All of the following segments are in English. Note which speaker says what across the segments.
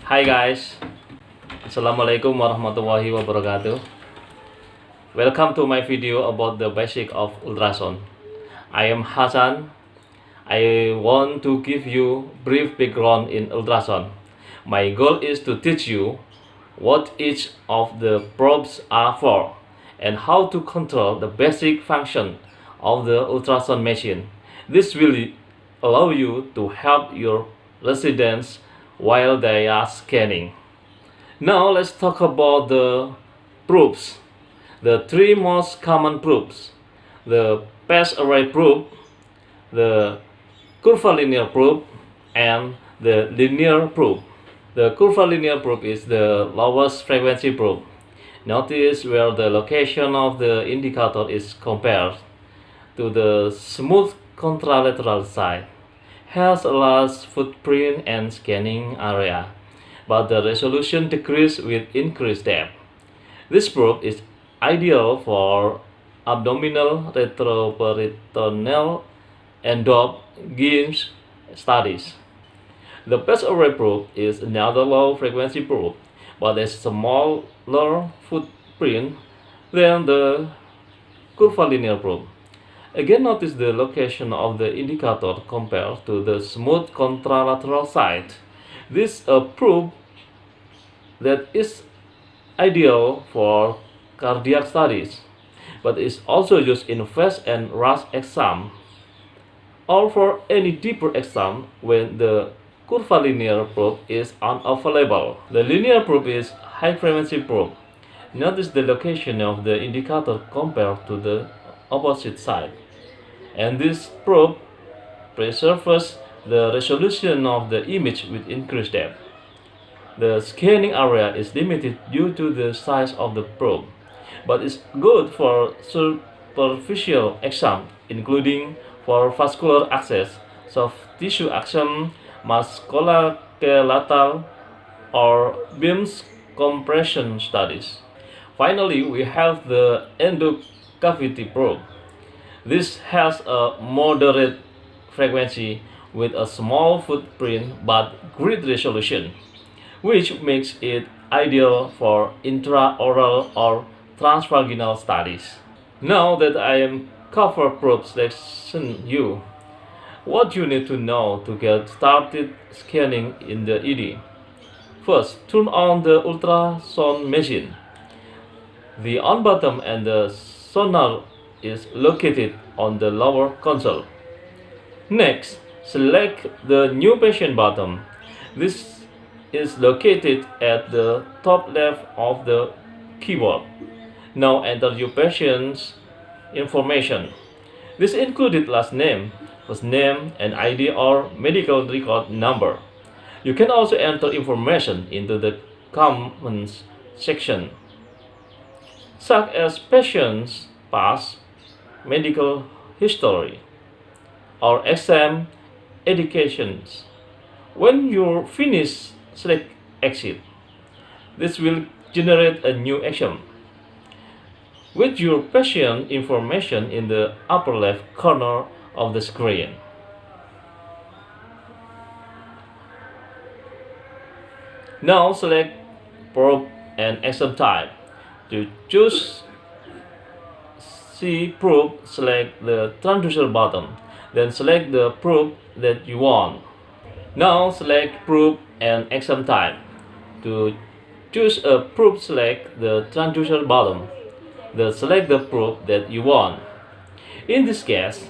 Speaker 1: Hi guys, Assalamualaikum warahmatullahi wabarakatuh. Welcome to my video about the basic of ultrasound. I am Hasan. I want to give you brief background in ultrasound. My goal is to teach you what each of the probes are for and how to control the basic function of the ultrasound machine. This will allow you to help your residents while they are scanning. Now let's talk about the probes. The three most common probes: the phased array probe, the curvilinear probe, and the linear probe. The curvilinear probe is the lowest frequency probe. Notice where the location of the indicator is compared to the smooth contralateral side. Has a large footprint and scanning area, but the resolution decreases with increased depth. This probe is ideal for abdominal, retroperitoneal, and GIMS studies. The phased array probe is another low-frequency probe, but a smaller footprint than the curvilinear probe. Again, notice the location of the indicator compared to the smooth contralateral side. This is a probe that is ideal for cardiac studies, but is also used in fast and rush exam or for any deeper exam when the curvilinear probe is unavailable. The linear probe is high-frequency probe. Notice the location of the indicator compared to the opposite side, and this probe preserves the resolution of the image with increased depth. The scanning area is limited due to the size of the probe, but is good for superficial exam, including for vascular access, soft tissue exam, musculoskeletal, or beams compression studies. Finally, we have the endocavity probe. This has a moderate frequency with a small footprint but great resolution, which makes it ideal for intraoral or transvaginal studies. Now that I am covered probe selection you, what you need to know to get started scanning in the ED. First, turn on the ultrasound machine. The on button and the sonar is located on the lower console. Next, select the New Patient button. This is located at the top left of the keyboard. Now enter your patient's information. This included last name, first name, and ID or medical record number. You can also enter information into the comments section, such as patient's past medical history or exam educations. When you're finished, select Exit. This will generate a new action with your patient information in the upper left corner of the screen. Now select probe and exam type. To choose C probe, select the transducer button, then select the probe that you want. Now select probe and exam type. To choose a probe, select the transducer button, then select the probe that you want. In this case,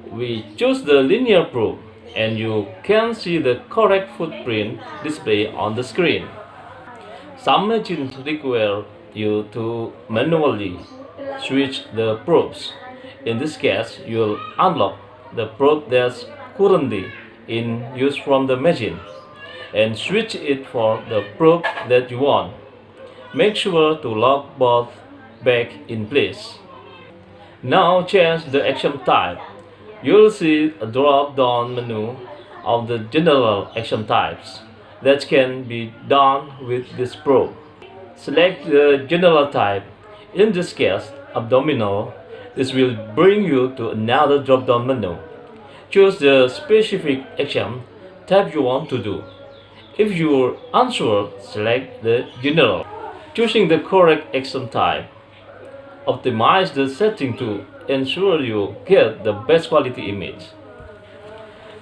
Speaker 1: we choose the linear probe, and you can see the correct footprint displayed on the screen. Some machines require you to manually switch the probes. In this case, you'll unlock the probe that's currently in use from the machine and switch it for the probe that you want. Make sure to lock both back in place. Now change the exam type. You'll see a drop-down menu of the general exam types that can be done with this probe. Select the general type, in this case abdominal. This will bring you to another drop-down menu. Choose the specific exam type you want to do. If you're unsure, select the general. Choosing the correct action type. Optimize the setting to ensure you get the best quality image.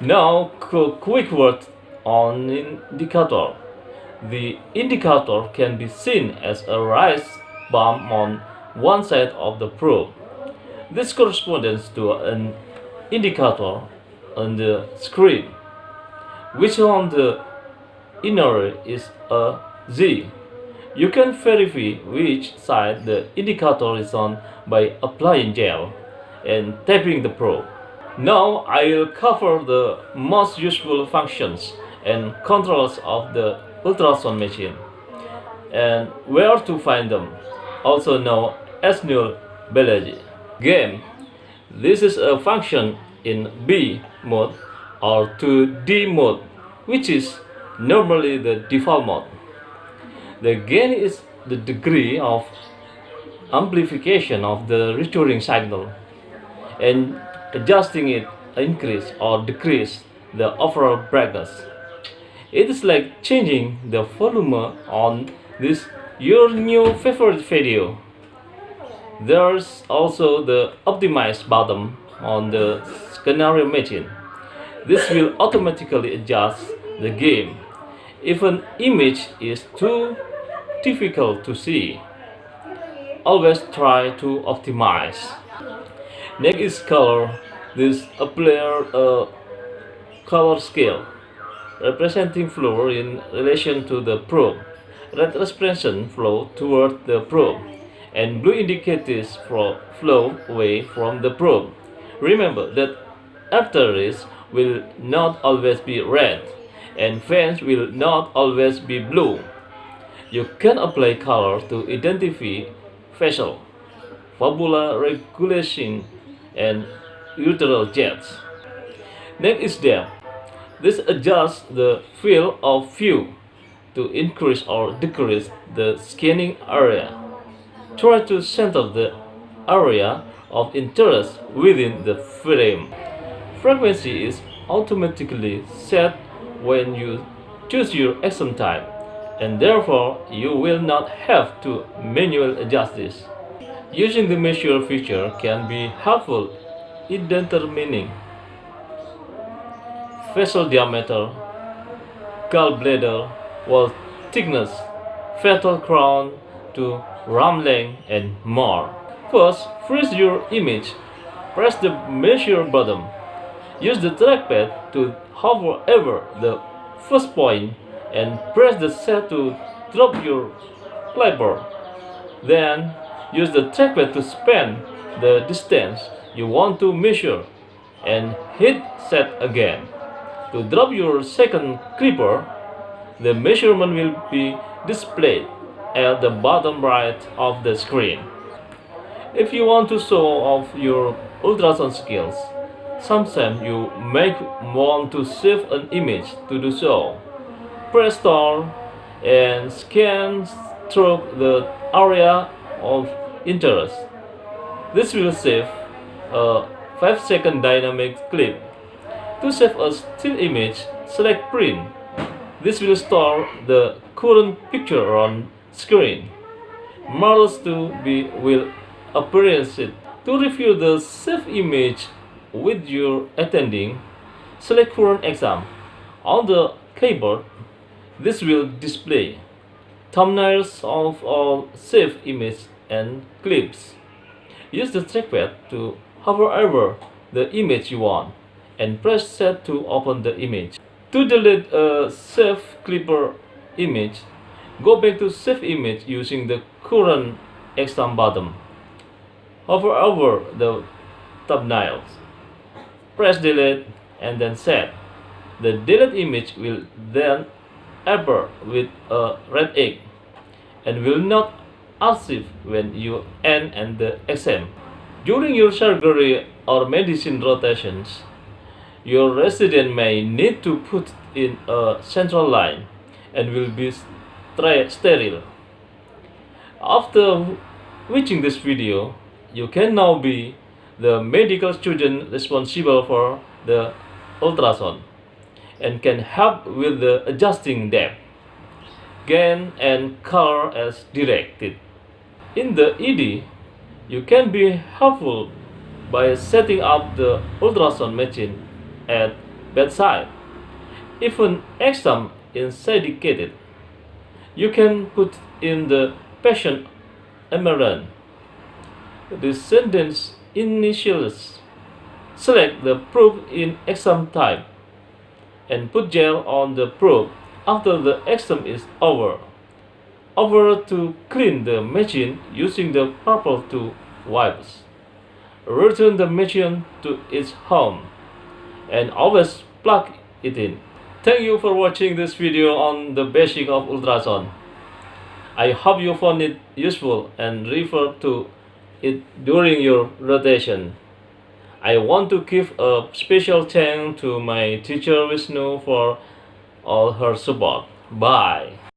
Speaker 1: Now, quick word on indicator. The indicator can be seen as a raised bump on one side of the probe. This corresponds to an indicator on the screen, which on the inner is a Z. You can verify which side the indicator is on by applying gel and tapping the probe. Now I will cover the most useful functions and controls of the ultrasound machine and where to find them, also known as null biology. Game. This is a function in B mode or 2D mode, which is normally the default mode. The gain is the degree of amplification of the recurring signal, and adjusting it increase or decrease the overall brightness. It is like changing the volume on this your new favorite video. There's also the optimize button on the scenario machine. This will automatically adjust the game if an image is too difficult to see. Always try to optimize. Next is color. This applies a color scale representing flow in relation to the probe. Red represents flow toward the probe, and blue indicates flow away from the probe. Remember that arteries will not always be red, and veins will not always be blue. You can apply color to identify facial, fibula regulation, and uteral jets. Next is depth. This adjusts the field of view to increase or decrease the scanning area. Try to center the area of interest within the frame. Frequency is automatically set when you choose your action type, and therefore you will not have to manually adjust this. Using the measure feature can be helpful in determining facial diameter, gallbladder wall thickness, facial crown to ram length, and more. First, freeze your image. Press the measure button. Use the trackpad to hover over the first point and press the set to drop your clipboard. Then, use the trackpad to span the distance you want to measure and hit set again. To drop your second clipper, the measurement will be displayed at the bottom right of the screen. If you want to show off your ultrasound skills, sometimes you may want to save an image. To do so, press start and scan through the area of interest. This will save a 5-second dynamic clip. To save a still image, select print. This will store the current picture on screen. Models will appearance it. To review the saved image with your attending, select current exam. On the keyboard, this will display thumbnails of all saved images and clips. Use the trackpad to hover over the image you want and press set to open the image. To delete a saved clipper image, go back to save image using the current exam button. Hover over the thumbnails. Press delete and then set. The deleted image will then appear with a red egg and will not archive when you end the exam. During your surgery or medicine rotations, your resident may need to put in a central line and will be sterile. After watching this video, you can now be the medical student responsible for the ultrasound. and can help with the adjusting depth, gain, and color as directed. In the ED, you can be helpful by setting up the ultrasound machine at bedside. If an exam is indicated, you can put in the patient emerald. The sentence initials. Select the probe in exam type and put gel on the probe after the exam is over. Over to clean the machine using the purple to wipes. Return the machine to its home and always plug it in. Thank you for watching this video on the basic of ultrasound. I hope you found it useful and refer to it during your rotation. I want to give a special thanks to my teacher Vishnu for all her support. Bye.